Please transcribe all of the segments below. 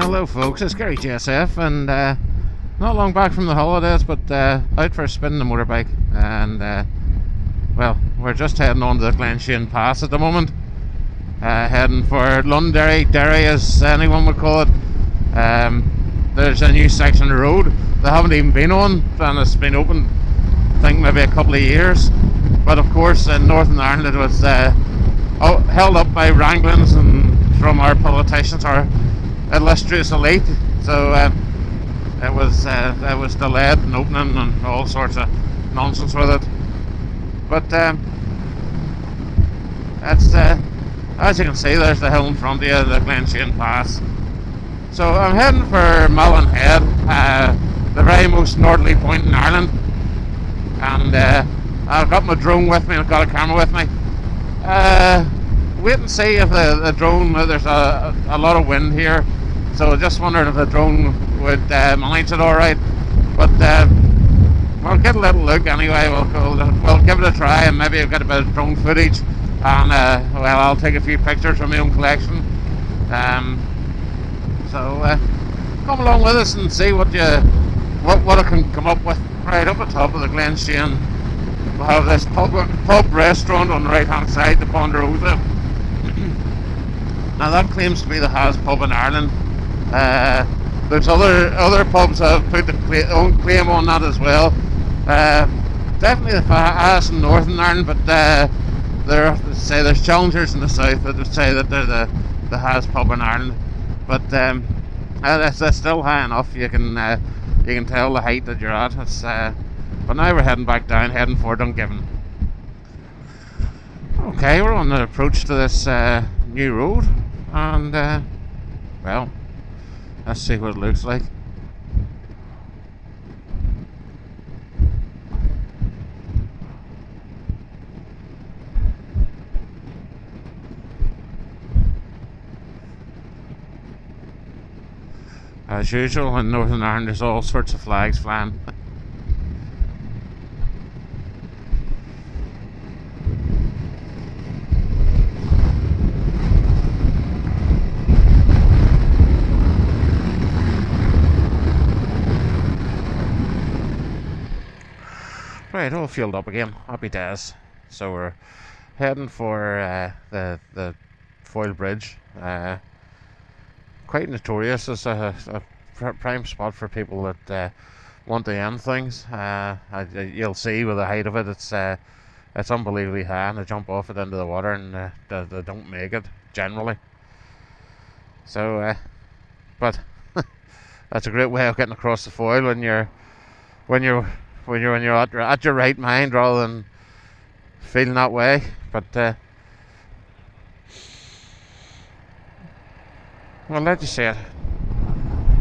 Hello folks, it's Gary JSF, and not long back from the holidays, but out for a spin in the motorbike, and well, we're just heading on to the Glenshane Pass at the moment, heading for Londonderry, Derry as anyone would call it. There's a new section of the road they haven't even been on, and it's been open I think maybe a couple of years, but of course in Northern Ireland it was held up by wranglings and from our politicians, our illustrious elite, so it was delayed in opening and all sorts of nonsense with it. But that's as you can see, there's the hill in front of you, the Glenshane Pass. So I'm heading for Malin Head, the very most northerly point in Ireland, and I've got my drone with me, I've got a camera with me. Wait and see if the drone, there's a lot of wind here, so I just wondered if the drone would manage it alright. But we'll get a little look anyway, we'll give it a try, and maybe I'll get a bit of drone footage, and well, I'll take a few pictures from my own collection. So come along with us and see what I can come up with. Right up the top of the Glenshane, we'll have this pub restaurant on the right hand side, the Ponderosa. Now that claims to be the Haas pub in Ireland. There's other pubs that have put their own claim on that as well. Definitely the Haas in Northern Ireland, but there's challengers in the south that would say that they're the Haas pub in Ireland. But it's still high enough. You can tell the height that you're at. But now we're heading back down, heading for Dungiven. Okay, we're on the approach to this new road, and well, let's see what it looks like. As usual in Northern Ireland, there's all sorts of flags flying. Right, all fueled up again. Happy days. So we're heading for the Foyle Bridge. Quite notorious as a prime spot for people that want to end things. You'll see with the height of it, it's unbelievably high, and they jump off it into the water, and they don't make it generally. So, but that's a great way of getting across the Foyle when you're at your right mind rather than feeling that way. But I'll let you see it.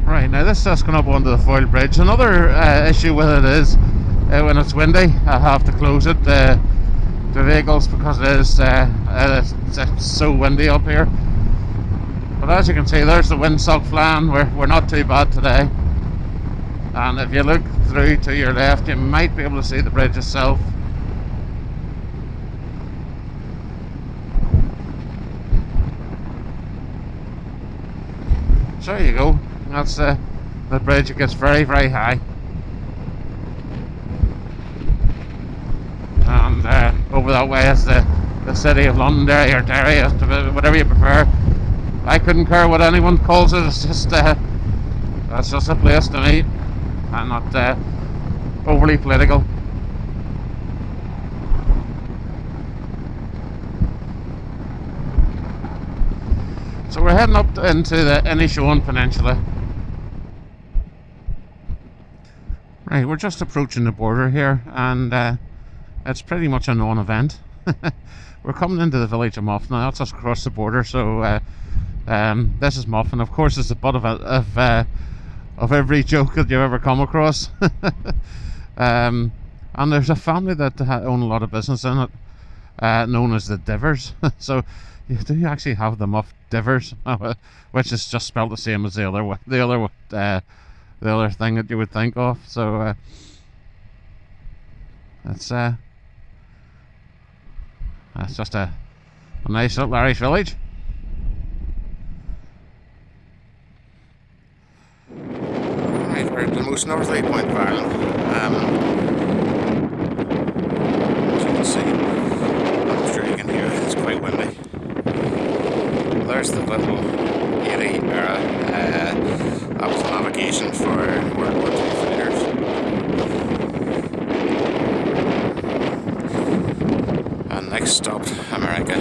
Right, now this is just going up onto the Foyle Bridge. Another issue with it is when it's windy, I have to close it, the vehicles, because it's so windy up here. But as you can see, there's the windsock flying. We're not too bad today. And if you look through to your left, you might be able to see the bridge itself. So there you go. That's the bridge. It gets very, very high. And over that way is the city of Londonderry, or Derry, whatever you prefer. I couldn't care what anyone calls it. It's just that's just a place to meet. I'm not overly political. So we're heading up into the Inishowen Peninsula. Right, we're just approaching the border here, and it's pretty much a non-event. We're coming into the village of Muffin. Now that's just across the border, so this is Muffin. Of course, it's the butt of every joke that you've ever come across. And there's a family that own a lot of business in it, known as the Divers. So you do actually have the Muff Divers, which is just spelled the same as the other thing that you would think of. So that's just a nice little Irish village. We're at the most northerly point of Ireland. As you can see, I'm sure you can hear it, it's quite windy. There's the little 80 era. That was the navigation for World War II fighters. And next stop, America.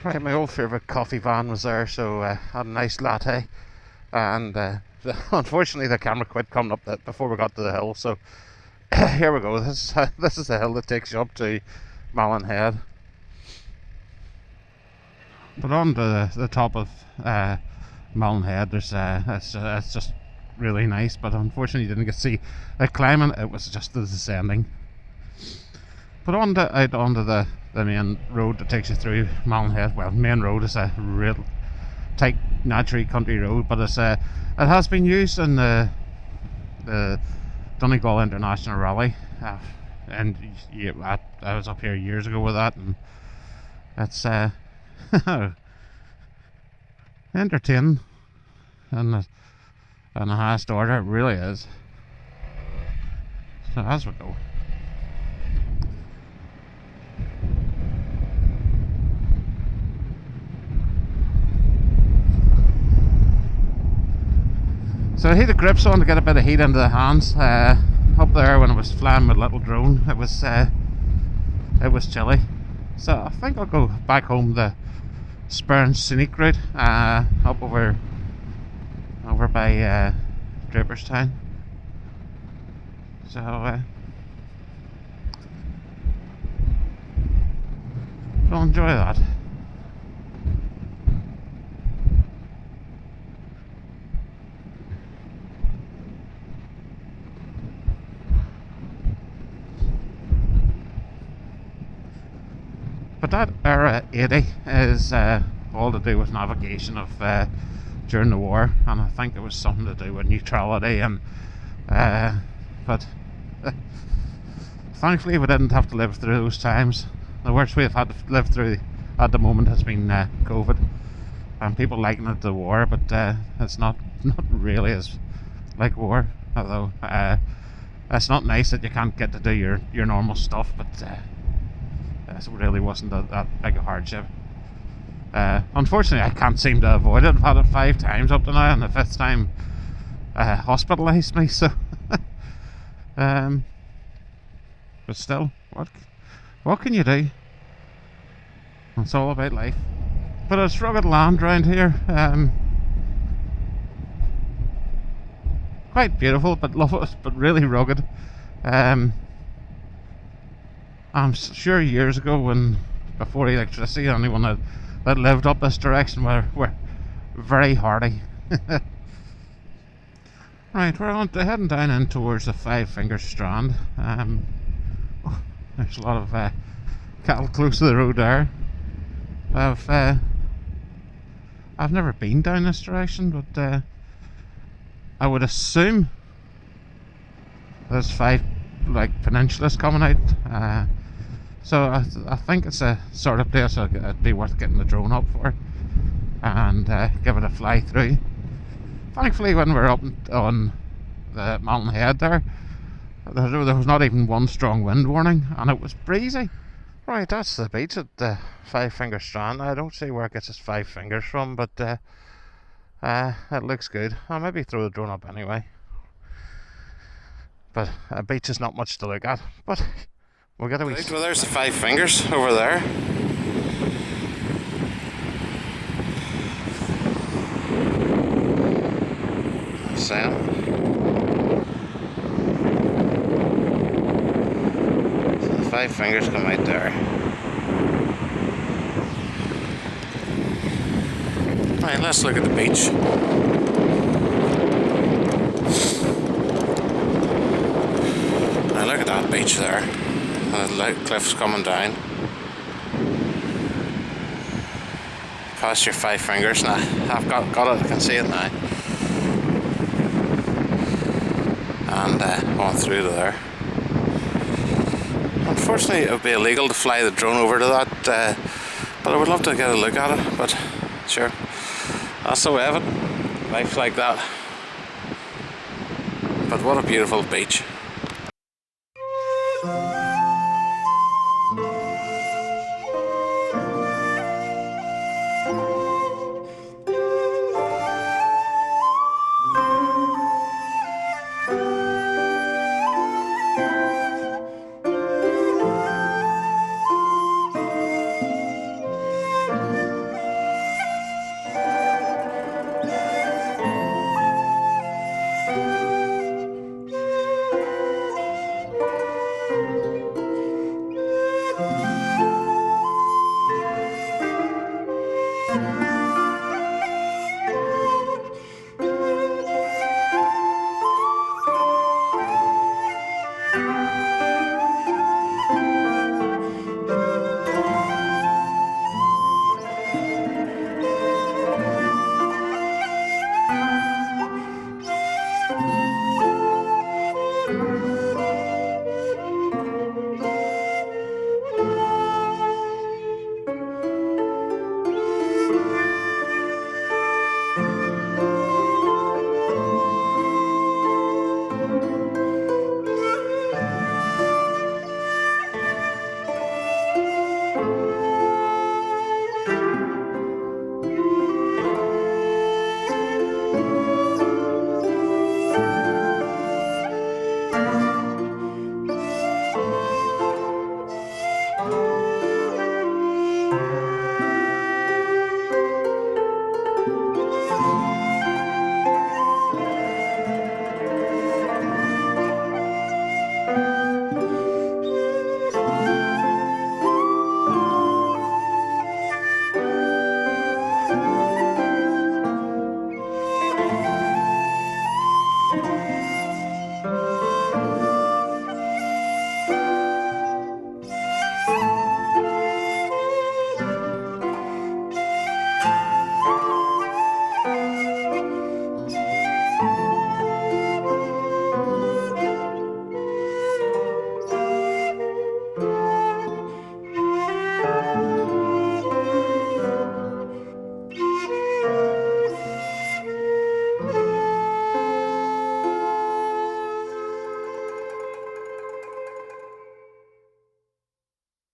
Right, my old favourite coffee van was there, so I had a nice latte, and unfortunately the camera quit coming up that before we got to the hill, so here we go. This is the hill that takes you up to Malin Head. But on the top of Malin Head, there's it's just really nice, but unfortunately you didn't get to see it climbing, it was just the descending. But out onto the main road that takes you through Malin Head. Well, main road is a real tight, naturally country road, but it has been used in the Donegal International Rally, and I was up here years ago with that, and it's entertaining and the highest order. It really is. So as we go. So I hit the grips on to get a bit of heat into the hands. Up there when I was flying my little drone, it was chilly. So I think I'll go back home the Strand scenic route, up over by Draperstown. So I'll enjoy that. But that era 80 is all to do with navigation of during the war, and I think it was something to do with neutrality, and but thankfully we didn't have to live through those times. The worst we have had to live through at the moment has been COVID, and people liken it to war, but it's not really as like war, although it's not nice that you can't get to do your normal stuff, but it really wasn't that big a hardship. Unfortunately, I can't seem to avoid it. I've had it 5 times up to now, and the 5th time hospitalised me. So, but still, what can you do? It's all about life. But it's rugged land around here. Quite beautiful, but really rugged. I'm sure years ago, before electricity, anyone that lived up this direction were very hardy. Right, we're heading down in towards the Five Fingers Strand. There's a lot of cattle close to the road there. I've never been down this direction, but I would assume there's 5 like peninsulas coming out. So I think it's a sort of place it'd be worth getting the drone up for and give it a fly through. Thankfully, when we were up on the Malin Head there was not even one strong wind warning, and it was breezy. Right, that's the beach at the Five Finger Strand. I don't see where it gets its 5 fingers from, but it looks good. I'll maybe throw the drone up anyway. But a beach is not much to look at, but we'll get a wee... Right, well, there's the 5 fingers over there. Sam. So the 5 fingers come out there. Right, let's look at the beach. Now look at that beach there. The cliff's coming down. Past your 5 fingers now. I've got it, I can see it now. And on through to there. Unfortunately, it would be illegal to fly the drone over to that, but I would love to get a look at it. But sure, that's the way of it. Life's like that. But what a beautiful beach.